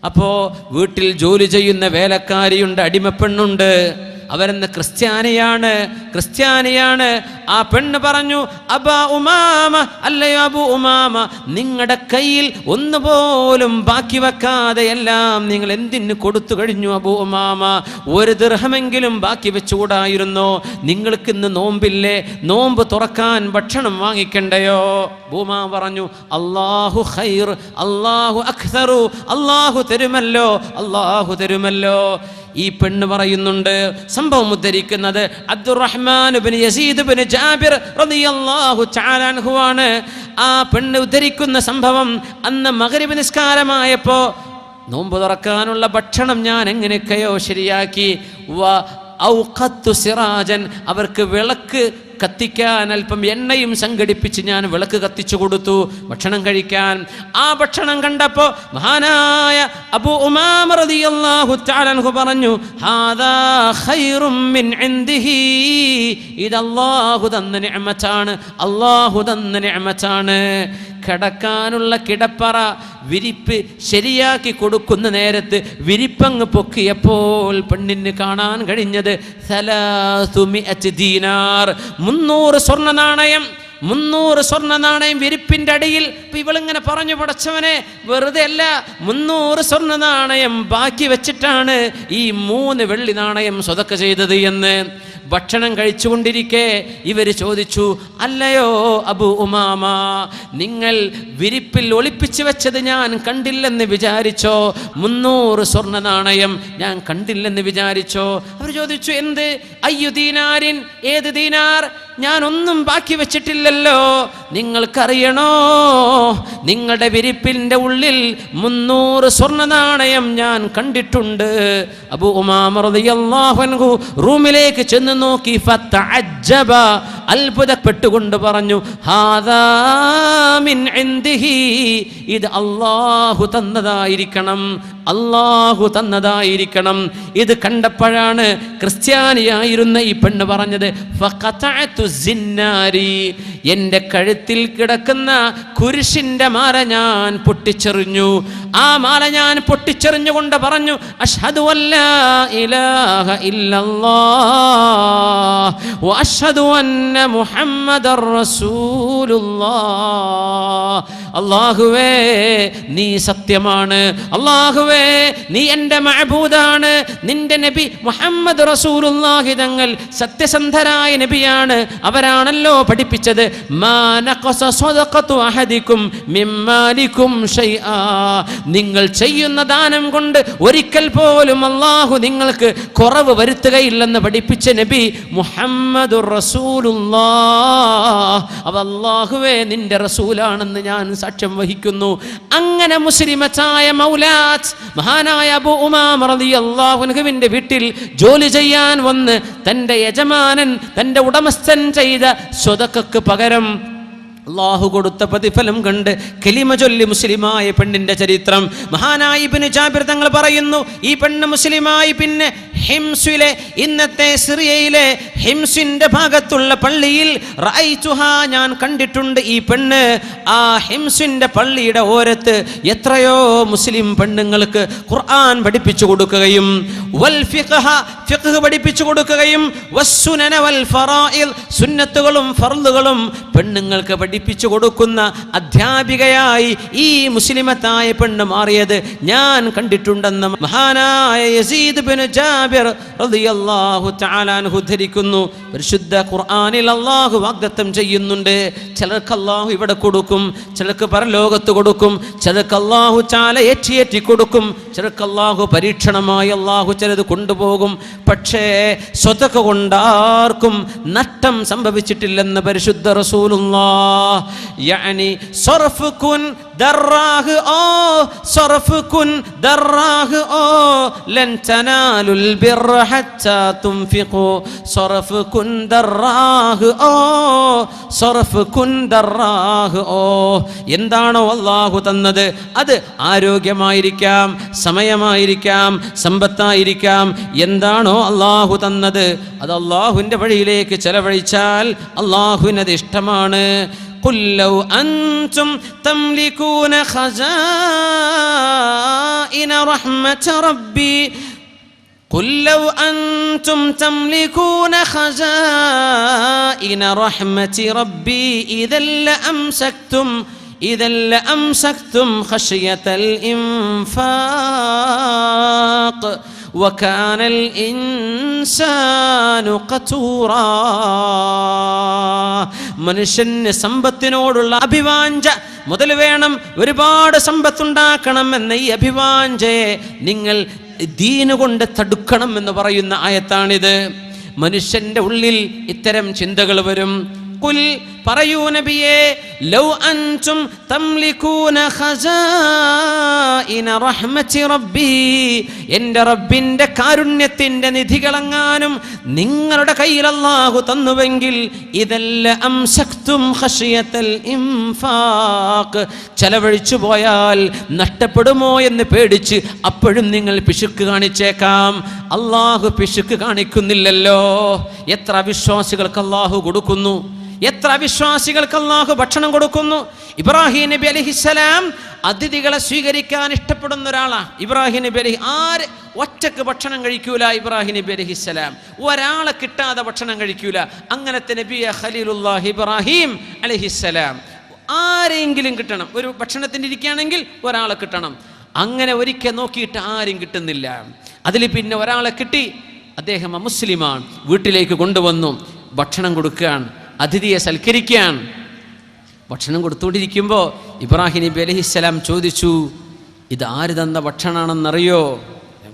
അപ്പോൾ വീട്ടിൽ ജോലി ചെയ്യുന്ന വേലക്കാരിയുണ്ട്, അടിമപ്പെണ്ണുണ്ട്. അവരെന്ന് ക്രിസ്ത്യാനിയാണ്. ആ പെണ്ണ് പറഞ്ഞു, അബാ ഉമാമ, അല്ലയോ അബു ഉമാമ, നിങ്ങളുടെ കയ്യിൽ ഒന്നുപോലും ബാക്കി വെക്കാതെ എല്ലാം നിങ്ങൾ എന്തിന് കൊടുത്തു കഴിഞ്ഞു അബു ഉമാമ? ഒരു ദിർഹമെങ്കിലും ബാക്കി വെച്ചുകൂടായിരുന്നോ? നിങ്ങൾക്ക് ഇന്ന് നോമ്പില്ലേ? നോമ്പ് തുറക്കാൻ ഭക്ഷണം വാങ്ങിക്കണ്ടയോ? ഉമാമ പറഞ്ഞു, അല്ലാഹു ഖൈർ, അല്ലാഹു അക്തറു, അല്ലാഹു തരുമല്ലോ. ഈ പെണ്ണ് പറയുന്നുണ്ട്, സംഭവം ഉദ്ധരിക്കുന്നത് അബ്ദുറഹ്മാൻ ഇബ്നു യസീദ് ഇബ്നു ജാബിർ റളിയല്ലാഹു തആല അൻഹു ആണ്. ആ പെണ്ണ് ഉദ്ധരിക്കുന്ന സംഭവം, അന്ന് മഗ്രിബ് നിസ്കാരമായപ്പോൾ നോമ്പ് തുറക്കാനുള്ള ഭക്ഷണം ഞാൻ എങ്ങനെയൊക്കെയോ ശരിയാക്കി. ഔഖത്തു സിറാജൻ, അവർക്ക് വിളക്ക് കത്തിക്കാൻ അല്പം എണ്ണയും സംഘടിപ്പിച്ച് ഞാൻ വിളക്ക് കത്തിച്ചു കൊടുത്തു ഭക്ഷണം കഴിക്കാൻ. ആ ഭക്ഷണം കണ്ടപ്പോൾ മഹാനായ അബൂ ഉമാമ റളിയല്ലാഹു തആല അൻഹു പറഞ്ഞു, ഹാദാ ഖൈറും മിൻ ഇൻദിഹി, ഇത് അല്ലാഹു തന്ന നിഅമത്താണ്. കിടക്കാനുള്ള കിടപ്പറ വിരിപ്പ് ശരിയാക്കി കൊടുക്കുന്ന നേരത്ത് വിരിപ്പങ്ങ് പൊക്കിയപ്പോൾ പെണ്ണിന് കാണാൻ കഴിഞ്ഞത് 300 ദീനാർ, 300 സ്വർണ്ണ നാണയം. 300 സ്വർണ്ണ നാണയം വിരിപ്പിൻ്റെ അടിയിൽ. ഇപ്പം ഇവളിങ്ങനെ പറഞ്ഞു, പടച്ചവനെ, വെറുതെ അല്ല, 300 സ്വർണ്ണ നാണയം ബാക്കി വെച്ചിട്ടാണ് ഈ 3 വെള്ളി നാണയം സ്വതക്ക ചെയ്തത് എന്ന്. ഭക്ഷണം കഴിച്ചുകൊണ്ടിരിക്കെ ഇവർ ചോദിച്ചു, അല്ലയോ അബൂ ഉമാമ, നിങ്ങൾ വിരിപ്പിൽ ഒളിപ്പിച്ചു വെച്ചത് ഞാൻ കണ്ടില്ലെന്ന് വിചാരിച്ചോ? 300 സ്വർണ്ണ നാണയം ഞാൻ കണ്ടില്ലെന്ന് വിചാരിച്ചോ? അവർ ചോദിച്ചു, എന്ത്? അയ്യു ദീനാരിൻ, ഏത് ദീനാർ? ഞാനൊന്നും ബാക്കി വെച്ചിട്ടില്ലല്ലോ. നിങ്ങൾക്കറിയണോ, നിങ്ങളുടെ വിരിപ്പിൻ്റെ ഉള്ളിൽ 300 സ്വർണ്ണ നാണയം ഞാൻ കണ്ടിട്ടുണ്ട്. അബൂ ഉമാമ റളിയല്ലാഹു അൻഹു റൂമിലേക്ക് ചെന്ന് നോക്കി, ഫതഅജ്ജബ, അത്ഭുതപ്പെട്ടുകൊണ്ട് പറഞ്ഞു, ഹാദാ മിൻ ഇൻദിഹി, ഇത് അല്ലാഹു തന്നതായിരിക്കണം. ഇത് കണ്ടപ്പോഴാണ് ക്രിസ്ത്യാനിയായിരുന്ന ഈ പെണ്ണ് പറഞ്ഞത്, ഫഖതഅതു സിന്നാരി, എൻ്റെ കഴുത്തിൽ കിടക്കുന്ന കുരിശിൻ്റെ മാല ഞാൻ പൊട്ടിച്ചെറിഞ്ഞു. ആ മാല ഞാൻ പൊട്ടിച്ചെറിഞ്ഞുകൊണ്ട് പറഞ്ഞു, അഷ്ഹദു അല്ലാ ഇലാഹ ഇല്ലല്ലാഹ് വ അഷ്ഹദു അന്ന മുഹമ്മദർ റസൂലുള്ളാഹ്. അല്ലാഹുവേ, നീ സത്യമാണ്. അല്ലാഹുവേ, നീ എൻ്റെ മഅബൂദാണ്. നിന്റെ നബി മുഹമ്മദ് റസൂലുള്ളാഹി തങ്ങൾ സത്യസന്ധരായ നബിയാണ്. അവരാണല്ലോ പഠിപ്പിച്ചത്, മാ നഖസ സദഖതു അഹദികും മിമ്മാലികും ശൈആ, നിങ്ങൾ ചെയ്യുന്ന ദാനം കൊണ്ട് ഒരിക്കൽ പോലും അല്ലാഹു നിങ്ങൾക്ക് കുറവ് വരുത്തുകയില്ലെന്ന് പഠിപ്പിച്ച നബി മുഹമ്മദുർ റസൂലുള്ളാഹ്. അല്ലാഹുവേ, നിന്റെ റസൂലാണെന്ന് ഞാൻ സാക്ഷ്യം വഹിക്കുന്നു. അങ്ങനെ മുസ്ലിമത്തായ മൗലാത്ത് മഹാനായ അബൂ ഉമാമ റളിയല്ലാഹു അൻഹുവിന്റെ വീട്ടിൽ ജോലി ചെയ്യാൻ വന്ന് തൻ്റെ യജമാനൻ, തൻ്റെ ഉടമസ്ഥൻ ചെയ്ത സ്വതക്കക്ക് പകരം അല്ലാഹു കൊടുത്ത പ്രതിഫലം കണ്ട് കലിമ ചൊല്ലി മുസ്ലിമായ പെണ്ണിന്റെ ചരിത്രം മഹാനായ ഇബ്നു ജാബിർ തങ്ങൾ പറയുന്നു. ഈ പെണ്ണ് മുസ്ലിമായി പിന്നെ ഹിംസിലെ, ഇന്നത്തെ സിറിയയിലെ ഹിംസിന്റെ ഭാഗത്തുള്ള പള്ളിയിൽ റഅയ്തുഹാ, ഞാൻ കണ്ടിട്ടുണ്ട് ഈ പെണ്ണ്. ആ ഹിംസിന്റെ പള്ളിയുടെ ഓരത്ത് എത്രയോ മുസ്ലിം പെണ്ണുങ്ങൾക്ക് ഖുർആൻ പഠിപ്പിച്ചു കൊടുക്കുകയും വൽ ഫിഖ് പഠിപ്പിച്ചു കൊടുക്കുകയും വസ്സുനന വൽ ഫറായിദ്, സുന്നത്തുകളും ഫർളുകളും പെണ്ണുങ്ങൾക്ക് പഠിപ്പിച്ചു കൊടുക്കുന്ന അധ്യാപികയായി ഈ മുസ്ലിമത്തായ പെണ്ണ് മാറിയത് ഞാൻ കണ്ടിട്ടുണ്ടെന്ന് മഹാനായ യസീദ് ഇബ്നു ജാബിർ റളിയല്ലാഹു തആല അൻഹു ഉദ്ധരിക്കുന്നു. പരിശുദ്ധ ഖുർആനിൽ അല്ലാഹു വാഗ്ദത്തം ചെയ്യുന്നുണ്ട്, ചിലർക്ക് അല്ലാഹു ഇവിടെ കൊടുക്കും, ചിലർക്ക് പരലോകത്ത് കൊടുക്കും, ചിലർക്ക് അല്ലാഹു തആല ഏറ്റി കൊടുക്കും, ചിലർക്ക് അല്ലാഹു പരീക്ഷണമായി അല്ലാഹു ചിലത് കൊണ്ടുപോകും. പക്ഷേ സ്വതക്ക കൊണ്ടാർക്കും നഷ്ടം സംഭവിച്ചിട്ടില്ലെന്ന് പരിശുദ്ധ റസൂലുള്ളാഹ്. യാനി സർഫ് കുൻ ദറാഹ് ഓ, സർഫ് കുൻ ദറാഹ് ഓ, ലൻ തനാലുൽ ബിർറ ഹത്താ തുൻഫിഖു, സർഫ് കുൻ ദറാഹ് ഓ, സർഫ് കുൻ ദറാഹ് ഓ. എന്താണോ അല്ലാഹു തന്നത്, അത് ആരോഗ്യമായിരിക്കാം, സമയമായിരിക്കാം, സമ്പത്തായിരിക്കാം. എന്താണോ അല്ലാഹു തന്നത് അത് അല്ലാഹുവിൻ്റെ വഴിയിലേക്ക് ചെലവഴിച്ചാൽ അല്ലാഹുവിനത് ഇഷ്ടമാണ്. قل لو أنتم تملكون خزائن ഖസാഇന റഹ്മത റബ്ബി ഖുൽ ലൗ അൻതും തംലികൂന ഖസാഇന റഹ്മതി റബ്ബി ഇദൻ ലഅംസക്തും ഖശിയതൽ ഇൻഫാഖ് വകാനൽ ഇൻസാനു ഖതൂറാ. മനുഷ്യന് സമ്പത്തിനോടുള്ള അഭിവാഞ്ച മുതൽ വേണം, ഒരുപാട് സമ്പത്തുണ്ടാക്കണം എന്ന ഈ അഭിവാഞ്ചയെ നിങ്ങൾ ദീന് കൊണ്ട് തടുക്കണം എന്ന് പറയുന്ന ആയത്താണിത്. മനുഷ്യന്റെ ഉള്ളിൽ ഇത്തരം ചിന്തകൾ വരും. ഖുൽ പറയൂ നബിയേ, ലൗ അൻതും തംലികൂന ഖസാഇന റഹ്മതി റബ്ബി, എൻ്റെ റബ്ബിൻ്റെ കാരുണ്യത്തിൻ്റെ നിധികളെങ്ങാനും നിങ്ങളുടെ കയ്യിൽ അല്ലാഹു തന്നുവെങ്കിൽ ഇദല്ല അംസക്തും ഖശിയതൽ ഇൻഫാഖ്, ചെലവഴിച്ചു പോയാൽ നഷ്ടപ്പെടുമോ എന്ന് പേടിച്ച് അപ്പോഴും നിങ്ങൾ പിശുക്ക് കാണിച്ചേക്കാം. അല്ലാഹു പിശുക്ക് കാണിക്കുന്നില്ലല്ലോ. എത്ര വിശ്വാസികൾക്ക് അല്ലാഹു കൊടുക്കുന്നു, എത്ര വിശ്വാസികൾക്ക് അല്ലാഹു ഭക്ഷണം കൊടുക്കുന്നു. ഇബ്രാഹിം നബി അലൈഹിസ്സലാം അതിഥികളെ സ്വീകരിക്കാൻ ഇഷ്ടപ്പെടുന്ന ഒരാളാണ്. ഇബ്രാഹിം നബി ആര് ഒറ്റക്ക് ഭക്ഷണം കഴിക്കൂല. ഇബ്രാഹിം നബി അലൈഹിസ്സലാം ഒരാളെ കിട്ടാതെ ഭക്ഷണം കഴിക്കൂല. അങ്ങനത്തെ നബിയ ഖലീലുല്ലാഹി ഇബ്രാഹിം അലൈഹിസ്സലാം. ആരെങ്കിലും കിട്ടണം, ഒരു ഭക്ഷണത്തിന് ഇരിക്കുകയാണെങ്കിൽ ഒരാളെ കിട്ടണം. അങ്ങനെ ഒരിക്കൽ നോക്കിയിട്ട് ആരും കിട്ടുന്നില്ല. അതിൽ പിന്നെ ഒരാളെ കിട്ടി. അദ്ദേഹം മുസ്ലിമാണ്. വീട്ടിലേക്ക് കൊണ്ടുവന്നു, ഭക്ഷണം കൊടുക്കുകയാണ്, അതിഥിയെ സൽക്കരിക്കാൻ. ഭക്ഷണം കൊടുത്തുകൊണ്ടിരിക്കുമ്പോൾ ഇബ്രാഹിം നബി അലൈഹിസ്സലാം ചോദിച്ചു, ഇത് ആര് തന്ന ഭക്ഷണമാണെന്നറിയോ?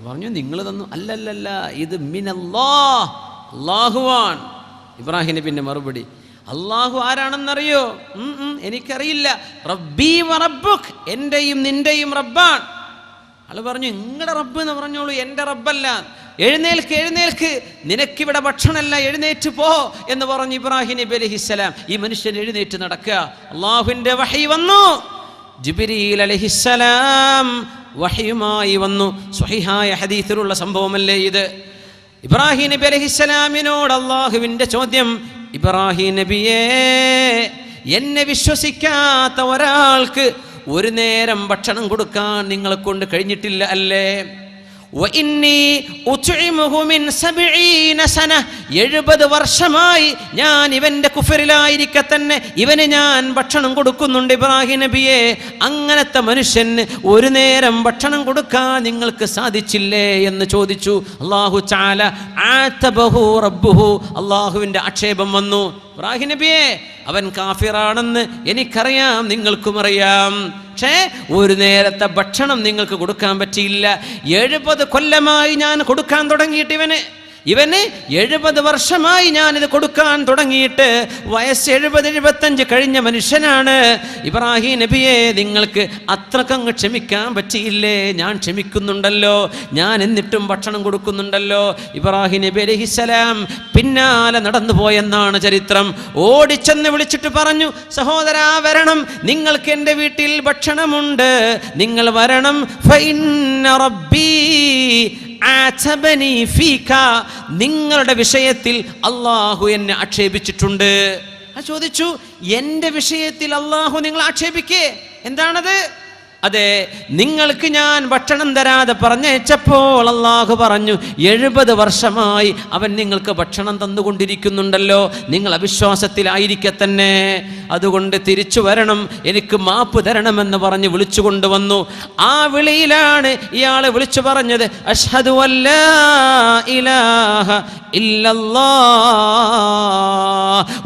പറഞ്ഞു, നിങ്ങൾ തന്നു. അല്ലല്ലല്ല, ഇത് മിനല്ലാഹ്, അല്ലാഹുവാൻ. ഇബ്രാഹിം നബിന്റെ മറുപടി, അല്ലാഹു ആരാണെന്നറിയോ? എനിക്കറിയില്ല. റബ്ബി വ റബ്ബുക്, എന്റെയും നിന്റെയും റബ്ബാൻ. ആള് പറഞ്ഞു, നിങ്ങളുടെ റബ്ബ് എന്ന് പറഞ്ഞോളൂ, എൻ്റെ റബ്ബല്ല. എഴുന്നേൽക്ക്, എഴുന്നേൽക്ക്, നിനക്കിവിടെ ഭക്ഷണമല്ല, എഴുന്നേറ്റ് പോ എന്ന് പറഞ്ഞു ഇബ്രാഹിം നബി അലൈഹിസ്സലാം. ഈ മനുഷ്യൻ എഴുന്നേറ്റ് നടക്കുക. അള്ളാഹുവിന്റെ വഹി വന്നു. ജിബ്രീൽ അലൈഹിസ്സലാം വഹിയുമായി വന്നു. സ്വഹീഹായ ഹദീസിലുള്ള സംഭവമല്ലേ ഇത്? ഇബ്രാഹിം നബി അലൈഹിസ്സലാമിനോട് അള്ളാഹുവിന്റെ ചോദ്യം, ഇബ്രാഹിം നബിയേ, എന്നെ വിശ്വസിക്കാത്ത ഒരാൾക്ക് ഒരു നേരം ഭക്ഷണം കൊടുക്കാൻ നിങ്ങളെ കൊണ്ട് കഴിഞ്ഞിട്ടില്ല അല്ലേ? 70 വർഷമായി ഞാൻ ഇവന്റെ കുഫറിലായിരിക്കെ തന്നെ ഇവന് ഞാൻ ഭക്ഷണം കൊടുക്കുന്നുണ്ട് ഇബ്രാഹിം നബിയെ. അങ്ങനത്തെ മനുഷ്യന് ഒരു നേരം ഭക്ഷണം കൊടുക്കാൻ നിങ്ങൾക്ക് സാധിച്ചില്ലേ എന്ന് ചോദിച്ചു. അല്ലാഹു തആല ആതബഹു റബ്ബുഹു, അല്ലാഹുവിന്റെ ആക്ഷേപം വന്നു. ഇബ്രാഹിം നബിയെ, അവൻ കാഫിറാണെന്ന് എനിക്കറിയാം, നിങ്ങൾക്കും അറിയാം. പക്ഷേ ഒരു നേരത്തെ ഭക്ഷണം നിങ്ങൾക്ക് കൊടുക്കാൻ പറ്റിയില്ല. 70 കൊല്ലമായി ഞാൻ കൊടുക്കാൻ തുടങ്ങിയിട്ട് ഇവന് 70 വർഷമായി ഞാനിത് കൊടുക്കാൻ തുടങ്ങിയിട്ട്. വയസ്സ് 70-75 കഴിഞ്ഞ മനുഷ്യനാണ്. ഇബ്രാഹിം നബിയെ, നിങ്ങൾക്ക് അത്രക്കങ്ങ് ക്ഷമിക്കാൻ പറ്റിയില്ലേ? ഞാൻ ക്ഷമിക്കുന്നുണ്ടല്ലോ, ഞാൻ എന്നിട്ടും ഭക്ഷണം കൊടുക്കുന്നുണ്ടല്ലോ. ഇബ്രാഹിം നബി അലൈഹിസ്സലാം പിന്നാലെ നടന്നു പോയെന്നാണ് ചരിത്രം. ഓടിച്ചെന്ന് വിളിച്ചിട്ട് പറഞ്ഞു, സഹോദരാ വരണം, നിങ്ങൾക്ക് എൻ്റെ വീട്ടിൽ ഭക്ഷണമുണ്ട്, നിങ്ങൾ വരണം. ഫഇന്ന റബ്ബി ആതബനി ഫീക, നിങ്ങളുടെ വിഷയത്തിൽ അല്ലാഹു എന്നെ ആക്ഷേപിച്ചിട്ടുണ്ട്. ചോദിച്ചു, എൻ്റെ വിഷയത്തിൽ അല്ലാഹു നിങ്ങൾ ആക്ഷേപിക്കേ? എന്താണത്? അതെ, നിങ്ങൾക്ക് ഞാൻ ഭക്ഷണം തരാതെ പറഞ്ഞയച്ചപ്പോൾ അല്ലാഹു പറഞ്ഞു, 70 വർഷമായി അവൻ നിങ്ങൾക്ക് ഭക്ഷണം തന്നുകൊണ്ടിരിക്കുന്നുണ്ടല്ലോ, നിങ്ങൾ അവിശ്വാസത്തിലായിരിക്കെ തന്നെ, അതുകൊണ്ട് തിരിച്ചു വരണം, എനിക്ക് മാപ്പ് തരണമെന്ന് പറഞ്ഞ് വിളിച്ചു കൊണ്ടുവന്നു. ആ വിളിയിലാണ് ഇയാൾ വിളിച്ചു പറഞ്ഞത്, അഷ്ഹദു അല്ലാ ഇലാഹ ഇല്ലല്ലാഹ്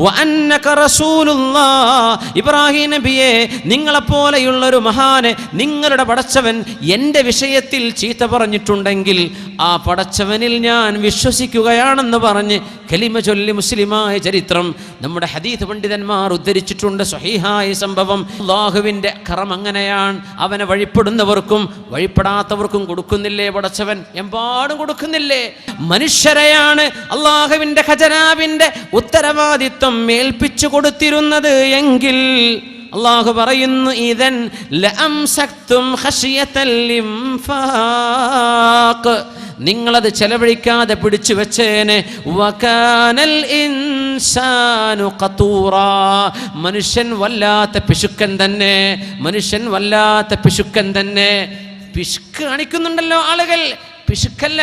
വ അന്നക റസൂലുള്ളാഹ്. ഇബ്രാഹിം നബിയെ, നിങ്ങളെപ്പോലെയുള്ളൊരു മഹാന്, നിങ്ങളുടെ പടച്ചവൻ എൻ്റെ വിഷയത്തിൽ ചീത്ത പറഞ്ഞിട്ടുണ്ടെങ്കിൽ ആ പടച്ചവനിൽ ഞാൻ വിശ്വസിക്കുകയാണെന്ന് പറഞ്ഞ് കലിമ ചൊല്ലി മുസ്ലിമായ ചരിത്രം നമ്മുടെ ഹദീസ് പണ്ഡിതന്മാർ ഉദ്ധരിച്ചിട്ടുണ്ട്. സ്വഹീഹായ സംഭവം. അല്ലാഹുവിൻ്റെ കറം അങ്ങനെയാണ്. അവനെ വഴിപ്പെടുന്നവർക്കും വഴിപ്പെടാത്തവർക്കും കൊടുക്കുന്നില്ലേ പടച്ചവൻ? എമ്പാടും കൊടുക്കുന്നില്ലേ? മനുഷ്യരെയാണ് അല്ലാഹുവിൻ്റെ ഖജനാവിൻ്റെ ഉത്തരവാദിത്വം ഏൽപ്പിച്ചു കൊടുത്തിരുന്നത് എങ്കിൽ അല്ലാഹു പറയുന്നു, ഇദൻ ലഅംസക്തും ഖശിയതൽ ഇൻഫാഖ്, നിങ്ങളത് ചെലവഴിക്കാതെ പിടിച്ചു വെച്ചേനെ. വകാനൽ ഇൻസാനു ഖതൂറാ, മനുഷ്യൻ വല്ലാത്ത പിശുക്കൻ തന്നെ, മനുഷ്യൻ വല്ലാത്ത പിശുക്കൻ തന്നെ. പിശുക്ക് കാണിക്കുന്നുണ്ടല്ലോ ആളുകൾ. പിശുക്കല്ല,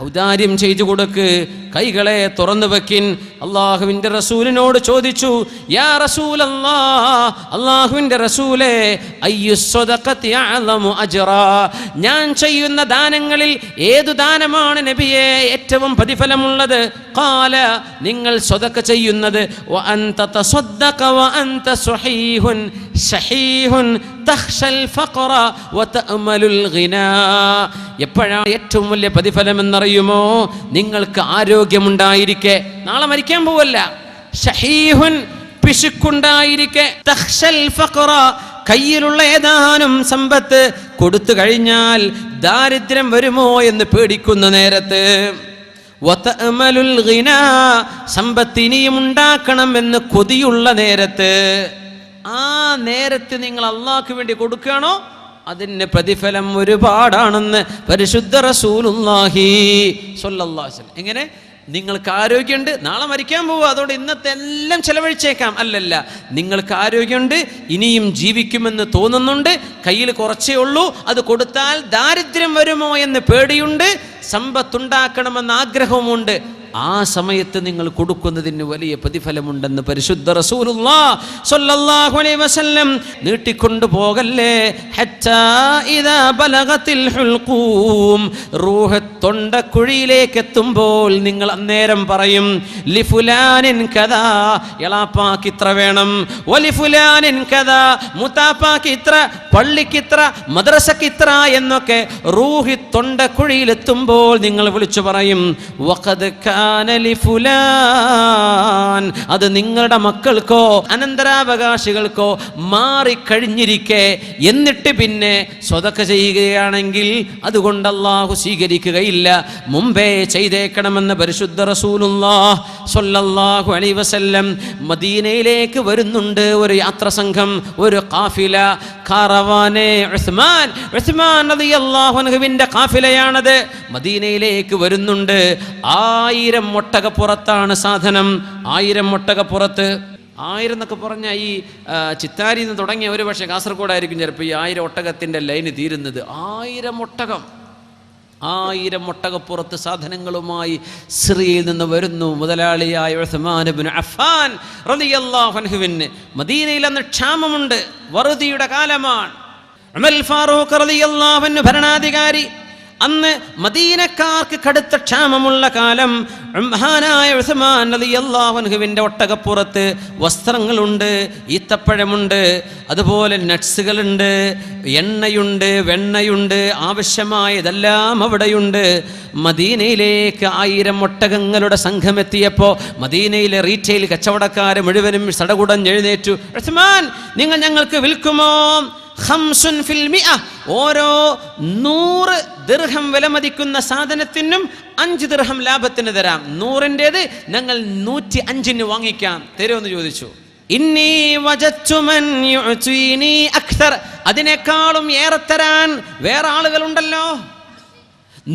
ഔദാര്യം ചെയ്തു കൊടുക്ക്, കൈകളെ തുറന്നു വെക്കിൻ. അള്ളാഹുവിൻ്റെ റസൂലിനോട് ചോദിച്ചു, യാ റസൂലല്ലാഹ്, അള്ളാഹുവിൻ്റെ റസൂലേ, അയ്യു സ്വദഖത്തി അഅ്ലമു അജ്റാ, ഞാൻ ചെയ്യുന്ന ദാനങ്ങളിൽ ഏതു ദാനമാണ് നബിയെ ഏറ്റവും പ്രതിഫലമുള്ളത്? ഖാല, നിങ്ങൾ സ്വദഖ ചെയ്യുന്നത്, വ അൻത തസദ്ദഖ വ അൻത സ്വഹീഹുൻ ശഹീഹുൻ തഖ്ശൽ ഫഖറ വ തഅമലുൽ ഗിനാ. എപ്പോഴാണ് ഏറ്റവും വലിയ പ്രതിഫലം എന്നറിയുമോ? നിങ്ങൾക്ക് ആരോഗ്യമുണ്ടായിരിക്കെ, നാളെ മരിക്കാൻ പോവല്ല. ഷഹീഹുൻ, പിശുക്കുണ്ടായിരിക്കെ, തഖ്ശൽ ഫഖറ, കയ്യിലുള്ള ഏതാനും സമ്പത്ത് കൊടുത്തു കഴിഞ്ഞാൽ ദാരിദ്ര്യം വരുമോ എന്ന് പേടിക്കുന്ന നേരത്ത്, വതഅമലുൽ ഗിനാ, സമ്പത്ത് ഇനിയും ഉണ്ടാക്കണം എന്ന് കൊതിയുള്ള നേരത്ത്, ആ നേരത്ത് നിങ്ങൾ അള്ളാഹ്ക്ക് വേണ്ടി കൊടുക്കുകയാണോ, അതിന് പ്രതിഫലം ഒരുപാടാണെന്ന് പരിശുദ്ധ റസൂലുള്ളാഹി സ്വല്ലല്ലാഹു അലൈഹി വസല്ലം. എങ്ങനെ? നിങ്ങൾക്ക് ആരോഗ്യമുണ്ട്, നാളെ മരിക്കാൻ പോവുക, അതുകൊണ്ട് ഇന്നത്തെ എല്ലാം ചെലവഴിച്ചേക്കാം. അല്ലല്ല, നിങ്ങൾക്ക് ആരോഗ്യമുണ്ട്, ഇനിയും ജീവിക്കുമെന്ന് തോന്നുന്നുണ്ട്, കയ്യിൽ കുറച്ചേ ഉള്ളൂ, അത് കൊടുത്താൽ ദാരിദ്ര്യം വരുമോ എന്ന് പേടിയുണ്ട്, സമ്പത്തുണ്ടാക്കണമെന്ന് ആഗ്രഹവുമുണ്ട്, ആ സമയത്ത് നിങ്ങൾ കൊടുക്കുന്നതിന് വലിയ പ്രതിഫലമുണ്ടെന്ന് പരിശുദ്ധ റസൂലുള്ളാഹി സ്വല്ലല്ലാഹു അലൈഹി വസല്ലം. നീട്ടിക്കൊണ്ടു പോകല്ലേ. ഹത്താ ഇദാ ബലഗത്തിൽ ഹുൽഖൂം, റൂഹ് തൊണ്ടക്കുഴിയിലേക്ക് എത്തുമ്പോൾ നിങ്ങൾ അന്നേരം പറയും, ലിഫുലാനിൻ കദാ, എളാപ്പാക്ക് ഇത്ര വേണം, വലിഫുലാനിൻ കദാ, മുത്താപ്പാക്ക് ഇത്ര, പള്ളിക്ക് ഇത്ര, മദ്രസക്ക് ഇത്ര എന്നൊക്കെ റൂഹ് തൊണ്ടക്കുഴിയിലെത്തുമ്പോൾ നിങ്ങൾ വിളിച്ചു പറയും, വഖദ് അത് നിങ്ങളുടെ മക്കൾക്കോ അനന്തരാവകാശികൾക്കോ മാറിക്കഴിഞ്ഞിരിക്കെ, എന്നിട്ട് പിന്നെ സ്വതക്ക ചെയ്യുകയാണെങ്കിൽ അതുകൊണ്ട് അല്ലാഹു സ്വീകരിക്കുകയില്ല, മുമ്പേ ചെയ്തേക്കണമെന്ന് പരിശുദ്ധ റസൂലുള്ളാഹി സ്വല്ലല്ലാഹു അലൈഹി വസല്ലം. മദീനയിലേക്ക് വരുന്നുണ്ട് ഒരു യാത്ര സംഘം, ഒരു ഖാഫില, കാറവാനെ ഉസ്മാൻ റളിയല്ലാഹു അൻഹുവിന്റെ ഖാഫിലയാണത്. മദീനയിലേക്ക് വരുന്നുണ്ട്. 1000 ഒട്ടകപ്പുറത്താണ് സാധനം. 1000 ഒട്ടകപ്പുറത്ത്. 1000 എന്നൊക്കെ പറഞ്ഞാൽ ഈ ചിത്താരിയിൽ നിന്ന് തുടങ്ങിയ ഒരു പക്ഷേ കാസർഗോഡായിരിക്കും ചിലപ്പോൾ ഈ 1000 ഒട്ടകത്തിൻ്റെ ലൈന് തീരുന്നത്. 1000 ഒട്ടകം, 1000 ഒട്ടകപ്പുറത്ത് സാധനങ്ങളുമായി സിറിയയിൽ നിന്ന് വരുന്നു മുതലാളിയായ ഉസ്മാൻ ഇബ്നു അഫ്ഫാൻ റളിയല്ലാഹു അൻഹുവിന്. മദീനയിൽ അന്ന് ക്ഷാമമുണ്ട്, വറുതിയുടെ കാലമാണ്. ഉമർ ഫാറൂഖ് റളിയല്ലാഹു അൻഹു ഭരണാധികാരി. അന്ന് മദീനക്കാർക്ക് കടുത്ത ക്ഷാമമുള്ള കാലം. മഹാനായ ഉസ്മാൻ റളിയല്ലാഹു അൻഹുവിന്റെ ഒട്ടകപ്പുറത്ത് വസ്ത്രങ്ങളുണ്ട്, ഈത്തപ്പഴമുണ്ട്, അതുപോലെ നട്സുകളുണ്ട്, എണ്ണയുണ്ട്, വെണ്ണയുണ്ട്, ആവശ്യമായതെല്ലാം അവിടെയുണ്ട്. മദീനയിലേക്ക് 1000 ഒട്ടകങ്ങളുടെ സംഘമെത്തിയപ്പോൾ മദീനയിലെ റീറ്റെയിൽ കച്ചവടക്കാർ മുഴുവനും സടകുടഞ്ഞെഴുന്നേറ്റു, ഉസ്മാൻ, നിങ്ങൾ ഞങ്ങൾക്ക് വിൽക്കുമോ? 5 ഫിൽ 100, ഓരോ 100 ദിർഹം വിലമതിക്കുന്ന സാധനത്തിനും 5 ദിർഹം ലാഭത്തിന് തരാം. 100-ൻ്റേത് ഞങ്ങൾ 105-ന് വാങ്ങിക്കാം, തരുമെന്ന് ചോദിച്ചു. ഇന്നി വജദ്തു മൻ യുഅ്തീനി അക്തർ, അതിനേക്കാളും ഏറെ തരാൻ വേറെ ആളുകളുണ്ടല്ലോ,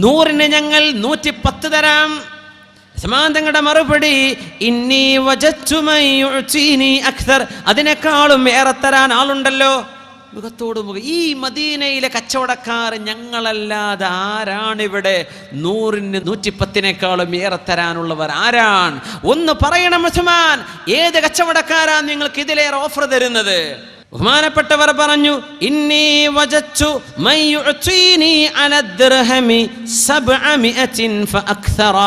100-ന് ഞങ്ങൾ 110 തരാം. തങ്ങളുടെ മറുപടി, ഇന്നി വജദ്തു മൻ യുഅ്തീനി അക്തർ, അതിനേക്കാളും ഏറെ തരാൻ ആളുണ്ടല്ലോ. മുഖത്തോട് മുഖം, ഈ മദീനയിലെ കച്ചവടക്കാർ ഞങ്ങളല്ലാതെ ആരാണിവിടെ 100-ന് 110-നേക്കാളും ഏറെ തരാനുള്ളവർ ആരാണ്? ഒന്ന് പറയണം ഉസ്മാൻ, ഏത് കച്ചവടക്കാരാണ് നിങ്ങൾക്ക് ഇതിലേറെ ഓഫർ തരുന്നത്? ബഹുമാനപ്പെട്ടവർ പറഞ്ഞു, ഇന്നി വജദ്തു മൻ യുഅ്തീനി അല ദിർഹമി 700 ഫഅക്തറ.